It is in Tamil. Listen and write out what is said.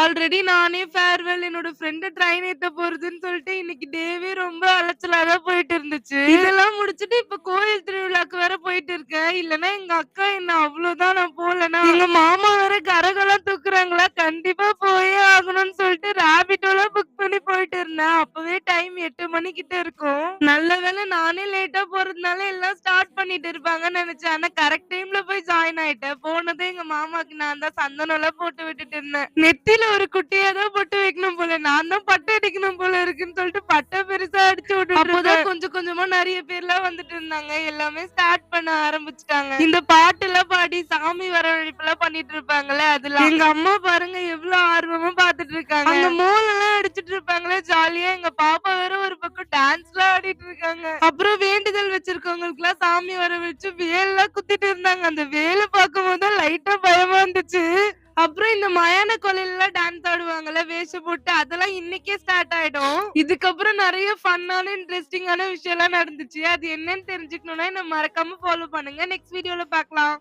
ஆல்ரெடி நானே ஃபேர்வெல் என்னோட ஃப்ரெண்ட் ட்ரெயின் ஏத்த போறதுன்னு சொல்லிட்டு இன்னைக்கு டேவே ரொம்ப அலைச்சலா தான் போயிட்டு இருந்துச்சு. இதெல்லாம் முடிச்சுட்டு இப்ப கோயில் திருவிழாக்கு வேற போயிட்டு இருக்கேன். இல்லன்னா எங்க அக்கா என்ன அவ்வளவுதான் நான் போலனா. எங்க மாமா வேற கரகெல்லாம் தூக்குறாங்களா, கண்டிப்பா போயே ஆகணும்னு சொல்லிட்டு ராபிட்டோலாம் புக் பண்ணி போயிட்டு இருந்தேன். அப்பவே டைம் 8 மணி கிட்ட இருக்கும். நல்ல வேளை நானே லேட்டா போறதுனால எல்லாம் ஸ்டார்ட் பண்ணிட்டு இருப்பாங்கன்னு நினைச்சேன். ஆனா கரெக்ட் டைம்ல போய் ஜாயின் ஆயிட்டேன். போனதே எங்க மாமாக்கு நான் தான் சந்தனம்லாம் போட்டு விட்டுட்டு இருந்தேன். நெத்தியில ஒரு குட்டியா தான் பொட்டு வைக்கணும் போல. நான் தான் பட்டை அடிக்கணும் போல இருக்குன்னு சொல்லிட்டு பட்டை பெருசா அடிச்சு விட்டுட்டு அப்போதான் கொஞ்சம் கொஞ்சமா நிறைய பேர்லாம் வந்துட்டு இருந்தாங்க. எல்லாமே ஸ்டார்ட் பண்ண ஆரம்பிச்சுட்டாங்க. இந்த பாட்டு எல்லாம் பாடி சாமி வரவழைப்புலாம் பண்ணிட்டு இருப்பாங்கல்ல, அதுல எங்க அம்மா பாருங்க எவ்வளவு ஆர்வமா பாத்துட்டு இருக்காங்க. அங்க மோளெல்லாம் அடிச்சிட்டு இருப்பாங்களே ஜாலியா. எங்க பாப்பா வேற ஒரு பக்கம் டான்ஸ்லாம் ஆடிட்டு இருக்காங்க. அப்புறம் வேண்டுதல் வச்சிருக்கவங்களுக்கு எல்லாம் சாமி வர வச்சு வேல்லாம் குத்திட்டு இருந்தாங்க. அந்த வேலை பார்க்கும்போது லைட்டா பயமா இருந்துச்சு. அப்புறம் இந்த மயான கொலையில டான்ஸ் ஆடுவாங்கல்ல வேஷம் போட்டு, அதெல்லாம் இன்னைக்கே ஸ்டார்ட் ஆயிடும். இதுக்கப்புறம் நிறைய ஃபன்னான இன்ட்ரெஸ்டிங்கான விஷயம் எல்லாம் நடந்துச்சு. அது என்னன்னு தெரிஞ்சுக்கணும்னா என்ன மறக்காம ஃபாலோ பண்ணுங்க. நெக்ஸ்ட் வீடியோல பார்க்கலாம்.